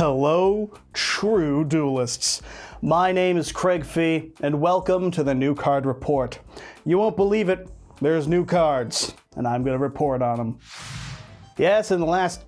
Hello, true duelists. My name is Craig Fee, and welcome to the New Card Report. You won't believe it, there's new cards, and I'm going to report on them. Yes, in the last,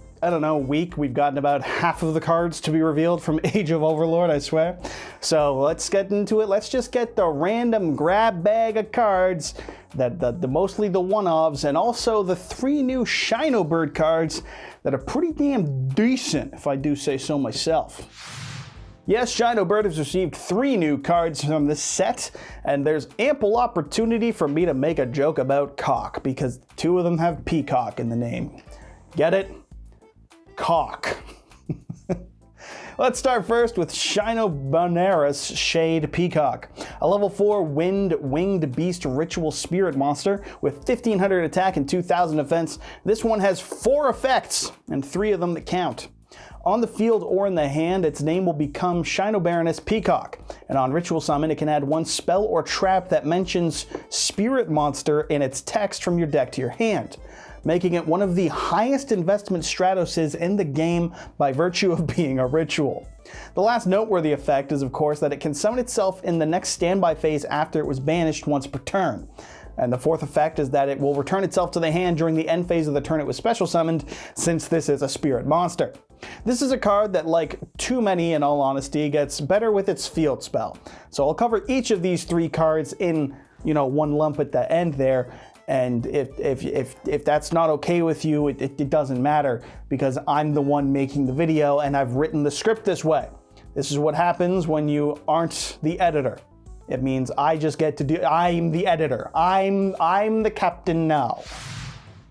week, we've gotten about half of the cards to be revealed from Age of Overlord, I swear. So let's get into it. Let's just get the random grab bag of cards, mostly the one-offs, and also the 3 new Shinobird cards that are pretty damn decent, if I do say so myself. Yes, Shinobird has received 3 new cards from this set, and there's ample opportunity for me to make a joke about cock, because 2 of them have peacock in the name. Get it? Cock. Let's start first with Shinobird Shade Peacock, a level 4 winged beast ritual spirit monster with 1500 attack and 2000 defense. This one has 4 effects and 3 of them that count. On the field or in the hand, its name will become Baroness Peacock, and on ritual summon it can add 1 spell or trap that mentions spirit monster in its text from your deck to your hand, making it one of the highest investment Stratoses in the game by virtue of being a ritual. The last noteworthy effect is, of course, that it can summon itself in the next standby phase after it was banished once per turn. And the 4th effect is that it will return itself to the hand during the end phase of the turn it was special summoned, since this is a spirit monster. This is a card that, like too many in all honesty, gets better with its field spell. So I'll cover each of these 3 cards in, one lump at the end there. And if that's not okay with you, it doesn't matter, because I'm the one making the video and I've written the script this way. This is what happens when you aren't the editor. It means I just get to do, I'm the editor. I'm the captain now.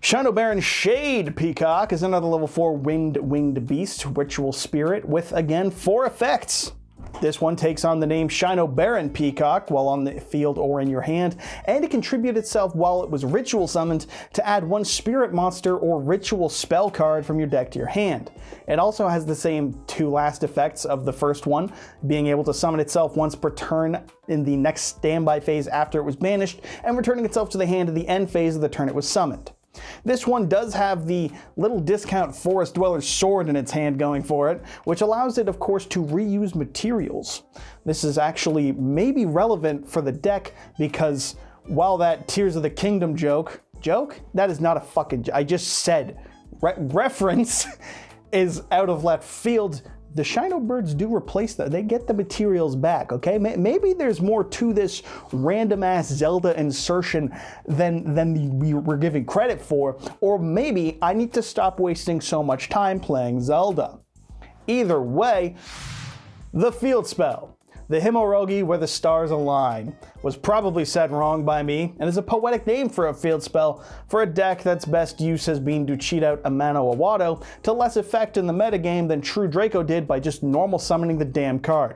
Shinobird Shade Peacock is another level 4 winged beast ritual spirit with, again, 4 effects. This one takes on the name Shinobird Peacock while on the field or in your hand, and it contributed itself while it was ritual summoned to add 1 spirit monster or ritual spell card from your deck to your hand. It also has the same 2 last effects of the first one, being able to summon itself once per turn in the next standby phase after it was banished, and returning itself to the hand at the end phase of the turn it was summoned. This one does have the little discount Forest Dweller's sword in its hand going for it, which allows it, of course, to reuse materials. This is actually maybe relevant for the deck because while that Tears of the Kingdom joke? That is not a fucking joke. I just said reference is out of left field. The Shinobirds do replace that. They get the materials back, okay? Maybe there's more to this random-ass Zelda insertion than we were giving credit for, or maybe I need to stop wasting so much time playing Zelda. Either way, the field spell, the Himorogi Where the Stars Align, was probably said wrong by me, and is a poetic name for a field spell for a deck that's best use has been to cheat out Amano Awado to less effect in the metagame than True Draco did by just normal summoning the damn card.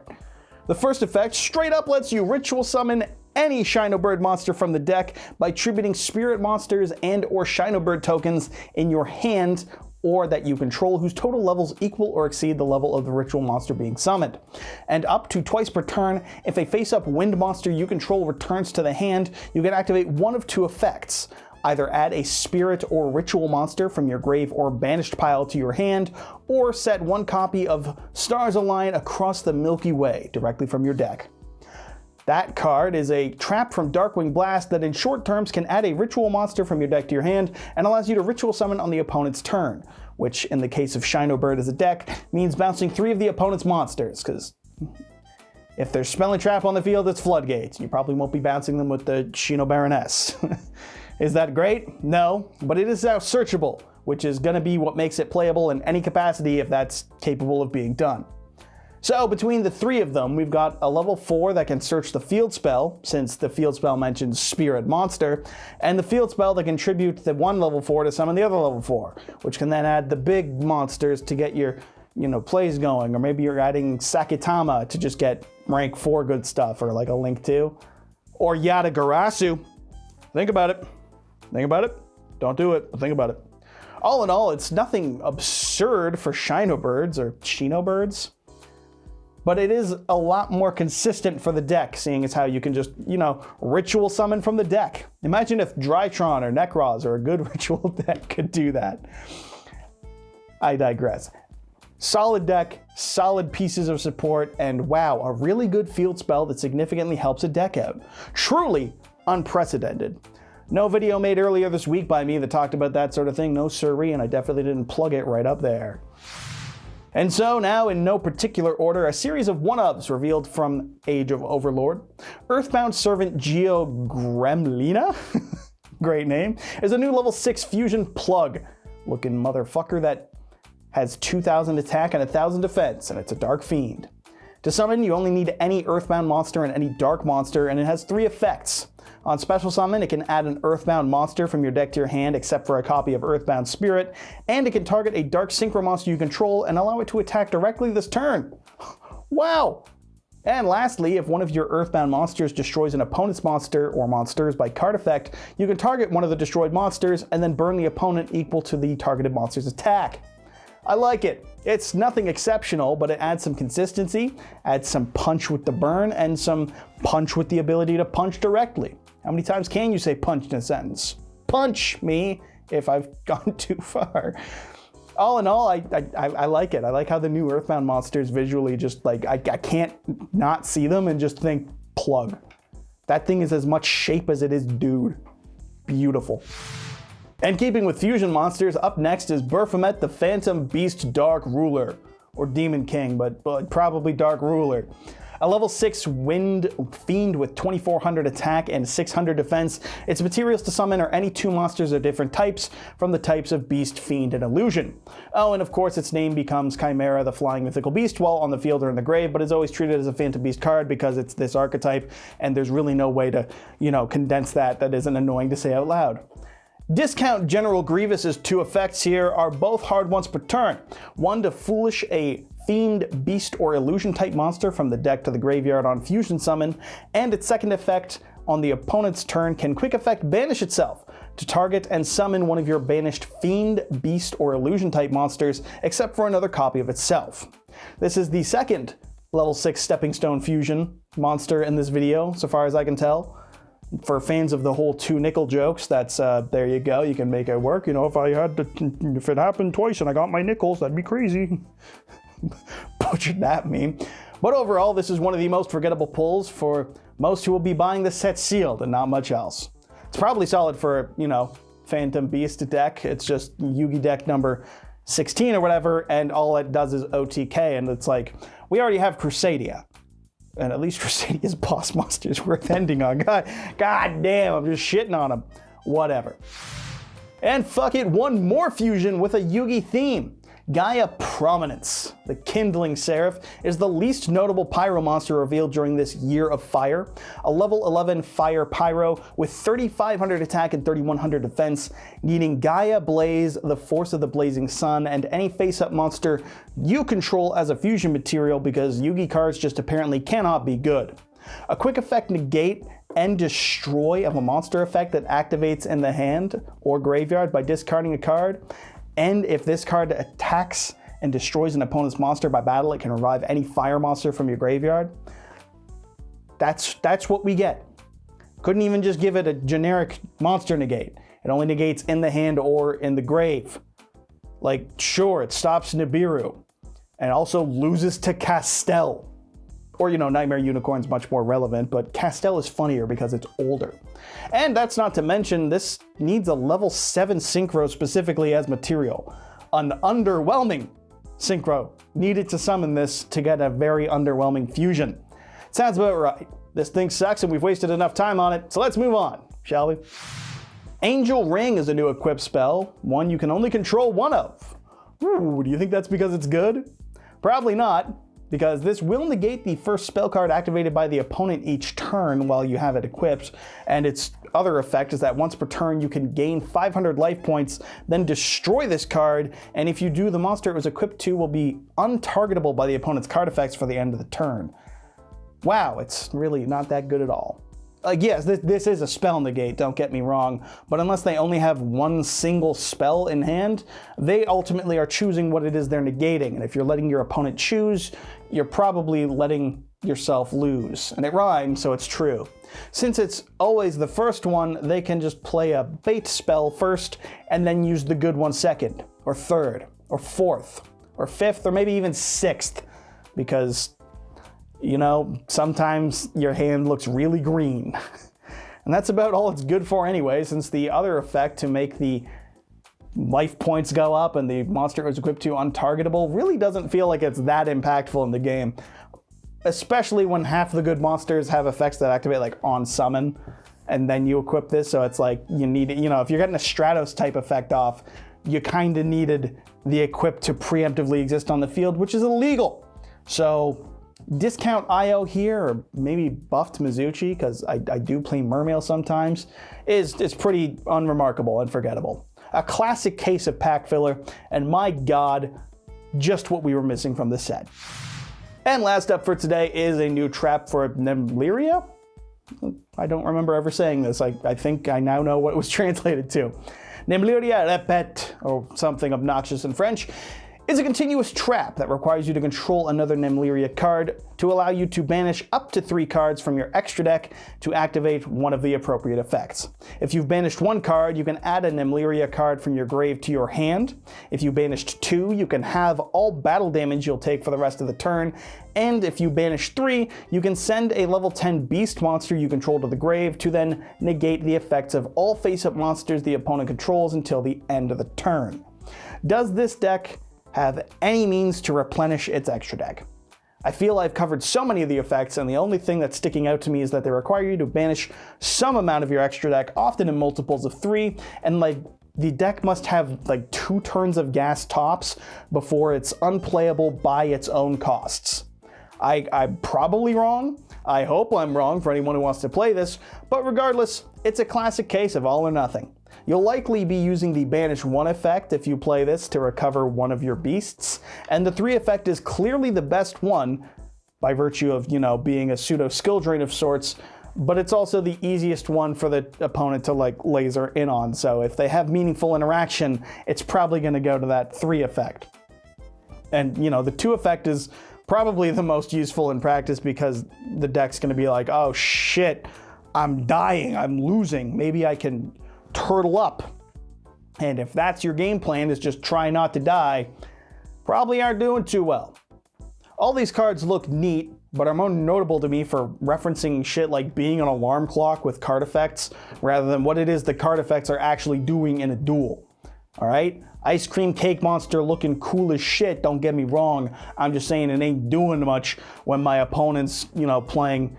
The first effect straight up lets you ritual summon any Shinobird monster from the deck by tributing spirit monsters and or Shinobird tokens in your hand or that you control whose total levels equal or exceed the level of the ritual monster being summoned. And up to twice per turn, if a face-up wind monster you control returns to the hand, you can activate one of 2 effects. Either add a spirit or ritual monster from your grave or banished pile to your hand, or set 1 copy of Stars Align across the Milky Way directly from your deck. That card is a trap from Darkwing Blast that in short terms can add a ritual monster from your deck to your hand and allows you to ritual summon on the opponent's turn, which in the case of Shinobird as a deck means bouncing 3 of the opponent's monsters, because if there's Spell and Trap on the field, it's Floodgates. You probably won't be bouncing them with the Baroness. Is that great? No, but it is now searchable, which is going to be what makes it playable in any capacity if that's capable of being done. So between the 3 of them, we've got a level 4 that can search the field spell, since the field spell mentions spirit monster, and the field spell that contribute the 1 level 4 to summon the other level 4, which can then add the big monsters to get your, plays going, or maybe you're adding Sakitama to just get rank 4 good stuff, or like a Link 2, or Yatagarasu. Think about it. Don't do it, but think about it. All in all, it's nothing absurd for Shinobirds or Shinobirds. But it is a lot more consistent for the deck, seeing as how you can just, ritual summon from the deck. Imagine if Drytron or Necroz or a good ritual deck could do that. I digress. Solid deck, solid pieces of support, and wow, a really good field spell that significantly helps a deck out. Truly unprecedented. No video made earlier this week by me that talked about that sort of thing, no siree, and I definitely didn't plug it right up there. And so now, in no particular order, a series of one-ofs revealed from Age of Overlord. Earthbound Servant Yugioh Gremlina, great name, is a new level 6 fusion plug looking motherfucker that has 2,000 attack and 1,000 defense, and it's a dark fiend. To summon, you only need any Earthbound monster and any dark monster, and it has 3 effects. On special summon, it can add an Earthbound monster from your deck to your hand except for a copy of Earthbound Spirit, and it can target a dark synchro monster you control and allow it to attack directly this turn. Wow! And lastly, if one of your Earthbound monsters destroys an opponent's monster or monsters by card effect, you can target one of the destroyed monsters and then burn the opponent equal to the targeted monster's attack. I like it. It's nothing exceptional, but it adds some consistency, adds some punch with the burn, and some punch with the ability to punch directly. How many times can you say punch in a sentence? Punch me if I've gone too far. All in all, I like it. I like how the new Earthbound monsters visually just like, I can't not see them and just think plug. That thing is as much shape as it is dude. Beautiful. And keeping with fusion monsters, up next is Baphomet the Phantom Beast Dark Ruler, or Demon King, but probably Dark Ruler. A level 6 wind fiend with 2,400 attack and 600 defense. Its materials to summon are any 2 monsters of different types from the types of Beast, Fiend, and Illusion. Oh, and of course its name becomes Chimera, the Flying Mythical Beast, while on the field or in the grave, but is always treated as a Phantom Beast card because it's this archetype, and there's really no way to, condense that isn't annoying to say out loud. Discount General Grievous's 2 effects here are both hard once per turn. One to foolish a Fiend, Beast, or Illusion type monster from the deck to the graveyard on fusion summon, and its second effect on the opponent's turn can quick effect banish itself to target and summon one of your banished Fiend, Beast, or Illusion type monsters except for another copy of itself. This is the second level 6 Stepping Stone fusion monster in this video, so far as I can tell. For fans of the whole 2 nickel jokes, that's there you go, you can make it work. If it happened twice and I got my nickels, that'd be crazy. Butchered that meme. But overall, this is one of the most forgettable pulls for most who will be buying the set sealed and not much else. It's probably solid for, Phantom Beast deck. It's just Yugi deck number 16 or whatever, and all it does is OTK, and it's like, we already have Crusadia. And at least Crusadia's boss monster is worth ending on. God damn, I'm just shitting on him. Whatever. And fuck it, one more fusion with a Yugi theme. Gaia Prominence, the Kindling Seraph, is the least notable Pyro monster revealed during this Year of Fire. A level 11 Fire Pyro with 3,500 attack and 3,100 defense, needing Gaia Blaze, the Force of the Blazing Sun, and any face-up monster you control as a fusion material because Yugi cards just apparently cannot be good. A quick effect negate and destroy of a monster effect that activates in the hand or graveyard by discarding a card. And if this card attacks and destroys an opponent's monster by battle, it can revive any fire monster from your graveyard. That's what we get. Couldn't even just give it a generic monster negate. It only negates in the hand or in the grave. Like, sure, it stops Nibiru and also loses to Castel. Or, Nightmare Unicorn's much more relevant, but Castel is funnier because it's older. And that's not to mention, this needs a level 7 synchro specifically as material. An underwhelming synchro needed to summon this to get a very underwhelming fusion. Sounds about right. This thing sucks and we've wasted enough time on it, so let's move on, shall we? Angel Ring is a new equip spell, one you can only control one of. Ooh, do you think that's because it's good? Probably not, because this will negate the first spell card activated by the opponent each turn while you have it equipped, and its other effect is that once per turn you can gain 500 life points, then destroy this card, and if you do, the monster it was equipped to will be untargetable by the opponent's card effects for the end of the turn. Wow, it's really not that good at all. Yes, this is a spell negate, don't get me wrong, but unless they only have one single spell in hand, they ultimately are choosing what it is they're negating, and if you're letting your opponent choose, you're probably letting yourself lose. And it rhymes, so it's true. Since it's always the first one, they can just play a bait spell first, and then use the good one second, or third, or fourth, or 5th or maybe even 6th because, you know, sometimes your hand looks really green. And that's about all it's good for anyway, since the other effect to make the life points go up and the monster is equipped to untargetable really doesn't feel like it's that impactful in the game. Especially when half the good monsters have effects that activate like on summon, and then you equip this, so it's like you need, you know, if you're getting a Stratos type effect off, you kind of needed the equip to preemptively exist on the field, which is illegal. So discount IO here, or maybe buffed Mizuchi, because I do play Mermail sometimes, is pretty unremarkable and forgettable. A classic case of pack filler, and my god, just what we were missing from the set. And last up for today is a new trap for Numleria? I don't remember ever saying this. I think I now know what it was translated to. Numleria Repet, or something obnoxious in French, is a continuous trap that requires you to control another Numleria card to allow you to banish up to 3 cards from your extra deck to activate one of the appropriate effects. If you've banished 1 card, you can add a Numleria card from your grave to your hand. If you banished 2, you can have all battle damage you'll take for the rest of the turn. And if you banish 3, you can send a level 10 beast monster you control to the grave to then negate the effects of all face-up monsters the opponent controls until the end of the turn. Does this deck have any means to replenish its extra deck? I feel I've covered so many of the effects, and the only thing that's sticking out to me is that they require you to banish some amount of your extra deck, often in multiples of 3, and like the deck must have like 2 turns of gas tops before it's unplayable by its own costs. I'm probably wrong. I hope I'm wrong for anyone who wants to play this, but regardless, it's a classic case of all or nothing. You'll likely be using the Banish 1 effect if you play this to recover one of your beasts, and the 3 effect is clearly the best one by virtue of, you know, being a pseudo skill drain of sorts, but it's also the easiest one for the opponent to like laser in on, so if they have meaningful interaction, it's probably going to go to that 3 effect. And, you know, the 2 effect is probably the most useful in practice because the deck's going to be like, oh shit, I'm dying, I'm losing, maybe I can turtle up. And if that's your game plan, is just try not to die, probably aren't doing too well. All these cards look neat, but are more notable to me for referencing shit like being an alarm clock with card effects, rather than what it is the card effects are actually doing in a duel. Alright? Ice cream cake monster looking cool as shit, don't get me wrong. I'm just saying it ain't doing much when my opponent's, you know, playing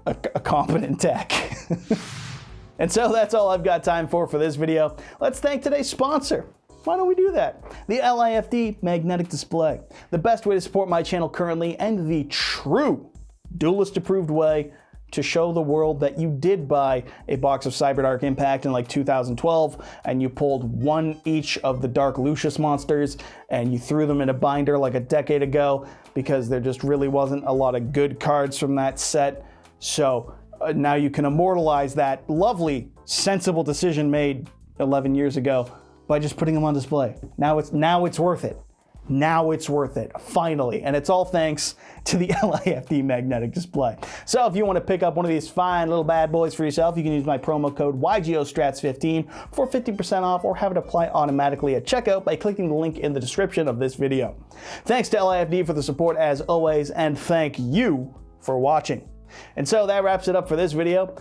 a competent deck. And so that's all I've got time for this video. Let's thank today's sponsor. Why don't we do that? The LIFD Magnetic Display. The best way to support my channel currently, and the true duelist approved way to show the world that you did buy a box of Cyberdark Impact in like 2012 and you pulled 1 each of the Dark Lucius monsters and you threw them in a binder like a decade ago because there just really wasn't a lot of good cards from that set. So now you can immortalize that lovely, sensible decision made 11 years ago by just putting them on display. Now it's worth it. Now it's worth it, finally. And it's all thanks to the LIFD Magnetic Display. So if you want to pick up one of these fine little bad boys for yourself, you can use my promo code YGOSTRATS15 for 50% off, or have it apply automatically at checkout by clicking the link in the description of this video. Thanks to LIFD for the support as always, and thank you for watching. And so that wraps it up for this video.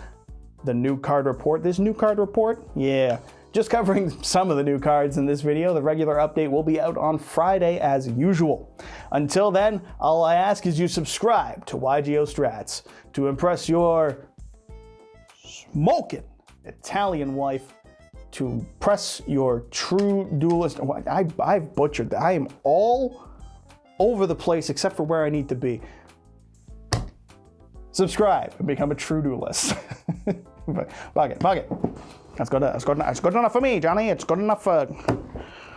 The new card report. This new card report? Yeah. Just covering some of the new cards in this video. The regular update will be out on Friday as usual. Until then, all I ask is you subscribe to YGO Strats to impress your smoking Italian wife, to press your true duelist. I've butchered that. I am all over the place except for where I need to be. Subscribe and become a true duelist. Fuck it. That's good enough for me, Johnny. It's good enough for...